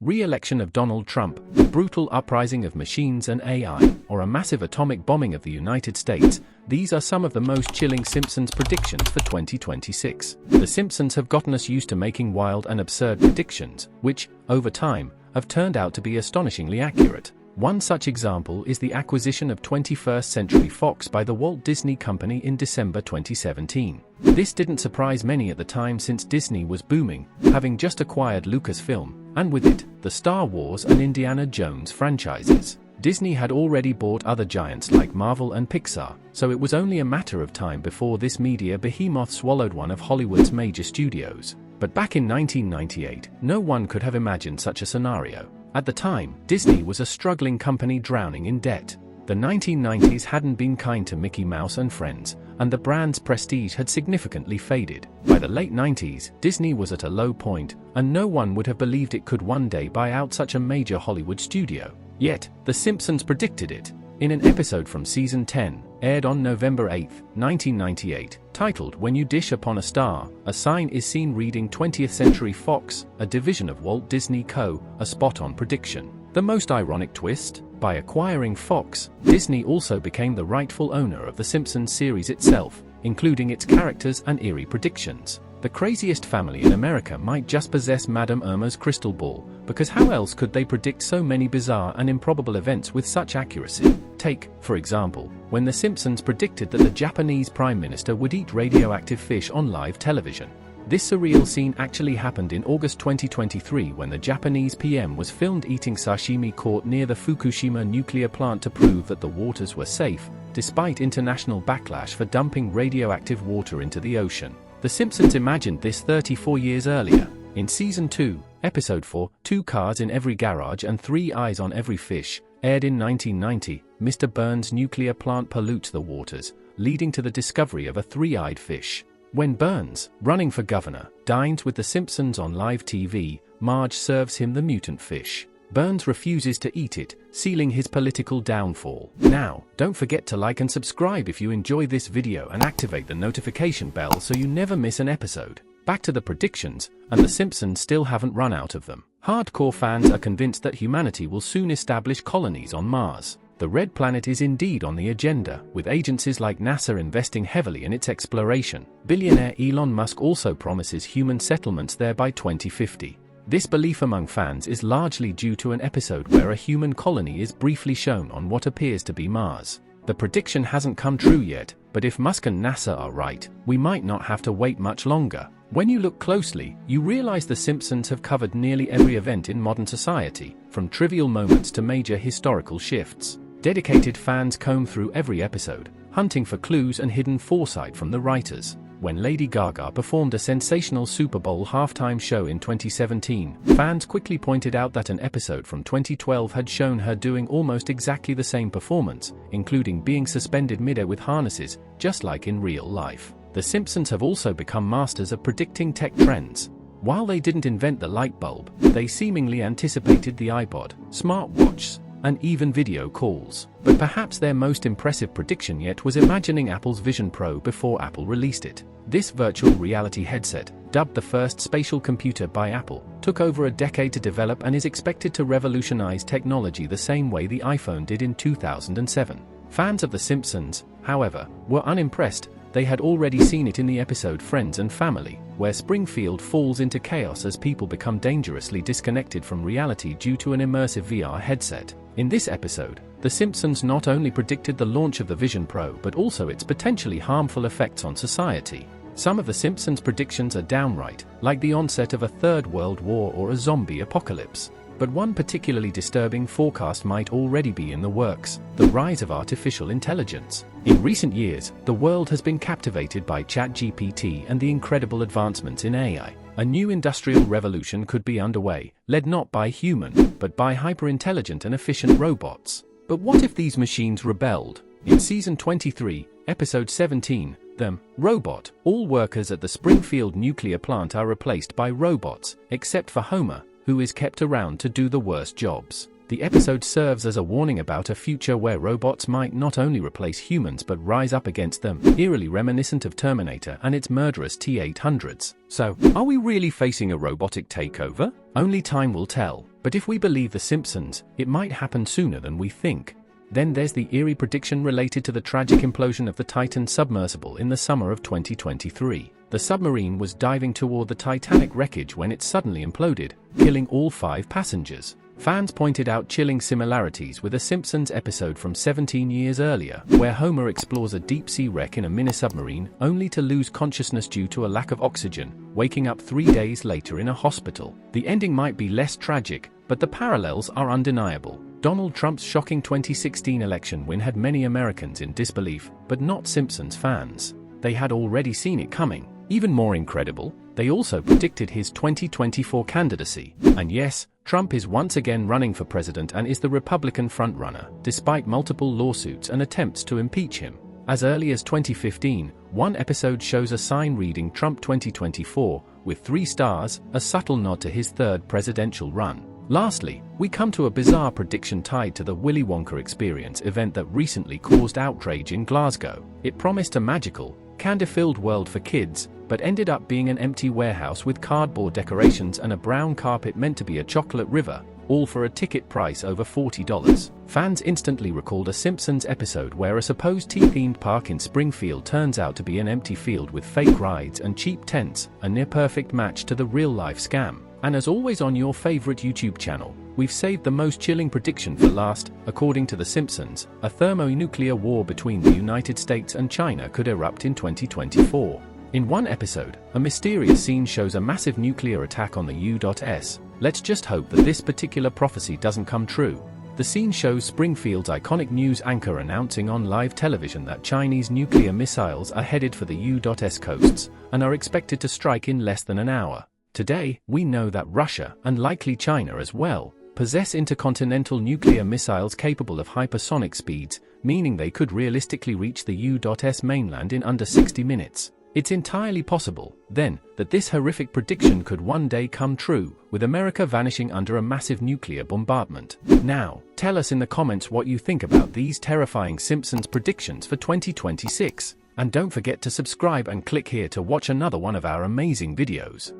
Re-election of Donald Trump, a brutal uprising of machines and AI, or a massive atomic bombing of the United States, these are some of the most chilling Simpsons predictions for 2026. The Simpsons have gotten us used to making wild and absurd predictions, which, over time, have turned out to be astonishingly accurate. One such example is the acquisition of 21st Century Fox by the Walt Disney Company in December 2017. This didn't surprise many at the time since Disney was booming, having just acquired Lucasfilm, and with it, the Star Wars and Indiana Jones franchises. Disney had already bought other giants like Marvel and Pixar, so it was only a matter of time before this media behemoth swallowed one of Hollywood's major studios. But back in 1998, no one could have imagined such a scenario. At the time, Disney was a struggling company drowning in debt. The 1990s hadn't been kind to Mickey Mouse and friends, and the brand's prestige had significantly faded. By the late 90s, Disney was at a low point, and no one would have believed it could one day buy out such a major Hollywood studio. Yet, The Simpsons predicted it. In an episode from Season 10, aired on November 8, 1998, titled "When You Dish Upon a Star," a sign is seen reading 20th Century Fox, a division of Walt Disney Co., a spot-on prediction. The most ironic twist? By acquiring Fox, Disney also became the rightful owner of the Simpsons series itself, including its characters and eerie predictions. The craziest family in America might just possess Madame Irma's crystal ball, because how else could they predict so many bizarre and improbable events with such accuracy? Take, for example, when The Simpsons predicted that the Japanese Prime Minister would eat radioactive fish on live television. This surreal scene actually happened in August 2023 when the Japanese PM was filmed eating sashimi caught near the Fukushima nuclear plant to prove that the waters were safe, despite international backlash for dumping radioactive water into the ocean. The Simpsons imagined this 34 years earlier. In Season 2, Episode 4, 2 Cars in Every Garage and 3 Eyes on Every Fish, aired in 1990, Mr. Burns' nuclear plant pollutes the waters, leading to the discovery of a three-eyed fish. When Burns, running for governor, dines with the Simpsons on live TV, Marge serves him the mutant fish. Burns refuses to eat it, sealing his political downfall. Now, don't forget to like and subscribe if you enjoy this video and activate the notification bell so you never miss an episode. Back to the predictions, and the Simpsons still haven't run out of them. Hardcore fans are convinced that humanity will soon establish colonies on Mars. The Red Planet is indeed on the agenda, with agencies like NASA investing heavily in its exploration. Billionaire Elon Musk also promises human settlements there by 2050. This belief among fans is largely due to an episode where a human colony is briefly shown on what appears to be Mars. The prediction hasn't come true yet, but if Musk and NASA are right, we might not have to wait much longer. When you look closely, you realize The Simpsons have covered nearly every event in modern society, from trivial moments to major historical shifts. Dedicated fans comb through every episode, hunting for clues and hidden foresight from the writers. When Lady Gaga performed a sensational Super Bowl halftime show in 2017, fans quickly pointed out that an episode from 2012 had shown her doing almost exactly the same performance, including being suspended midair with harnesses, just like in real life. The Simpsons have also become masters of predicting tech trends. While they didn't invent the light bulb, they seemingly anticipated the iPod, smartwatches, and even video calls. But perhaps their most impressive prediction yet was imagining Apple's Vision Pro before Apple released it. This virtual reality headset, dubbed the first spatial computer by Apple, took over a decade to develop and is expected to revolutionize technology the same way the iPhone did in 2007. Fans of The Simpsons, however, were unimpressed. They had already seen it in the episode Friends and Family, where Springfield falls into chaos as people become dangerously disconnected from reality due to an immersive VR headset. In this episode, The Simpsons not only predicted the launch of the Vision Pro but also its potentially harmful effects on society. Some of The Simpsons' predictions are downright, like the onset of a third world war or a zombie apocalypse. But one particularly disturbing forecast might already be in the works: the rise of artificial intelligence. In recent years, the world has been captivated by ChatGPT and the incredible advancements in AI. A new industrial revolution could be underway, led not by human, but by hyper-intelligent and efficient robots. But what if these machines rebelled? In Season 23, Episode 17, The Robot, all workers at the Springfield nuclear plant are replaced by robots, except for Homer, who is kept around to do the worst jobs. The episode serves as a warning about a future where robots might not only replace humans but rise up against them, eerily reminiscent of Terminator and its murderous T-800s. So, are we really facing a robotic takeover? Only time will tell, but if we believe The Simpsons, it might happen sooner than we think. Then there's the eerie prediction related to the tragic implosion of the Titan submersible in the summer of 2023. The submarine was diving toward the Titanic wreckage when it suddenly imploded, killing all 5 passengers. Fans pointed out chilling similarities with a Simpsons episode from 17 years earlier, where Homer explores a deep-sea wreck in a mini-submarine, only to lose consciousness due to a lack of oxygen, waking up 3 days later in a hospital. The ending might be less tragic, but the parallels are undeniable. Donald Trump's shocking 2016 election win had many Americans in disbelief, but not Simpsons fans. They had already seen it coming. Even more incredible, they also predicted his 2024 candidacy. And yes, Trump is once again running for president and is the Republican frontrunner, despite multiple lawsuits and attempts to impeach him. As early as 2015, one episode shows a sign reading Trump 2024, with 3 stars, a subtle nod to his 3rd presidential run. Lastly, we come to a bizarre prediction tied to the Willy Wonka Experience event that recently caused outrage in Glasgow. It promised a magical, candy-filled world for kids, but ended up being an empty warehouse with cardboard decorations and a brown carpet meant to be a chocolate river, all for a ticket price over $40. Fans instantly recalled a Simpsons episode where a supposed tea-themed park in Springfield turns out to be an empty field with fake rides and cheap tents, a near-perfect match to the real-life scam. And as always on your favorite YouTube channel, we've saved the most chilling prediction for last. According to The Simpsons, a thermonuclear war between the United States and China could erupt in 2024. In one episode, a mysterious scene shows a massive nuclear attack on the U.S. Let's just hope that this particular prophecy doesn't come true. The scene shows Springfield's iconic news anchor announcing on live television that Chinese nuclear missiles are headed for the U.S. coasts and are expected to strike in less than an hour. Today, we know that Russia, and likely China as well, possess intercontinental nuclear missiles capable of hypersonic speeds, meaning they could realistically reach the U.S. mainland in under 60 minutes. It's entirely possible, then, that this horrific prediction could one day come true, with America vanishing under a massive nuclear bombardment. Now, tell us in the comments what you think about these terrifying Simpsons predictions for 2026. And don't forget to subscribe and click here to watch another one of our amazing videos.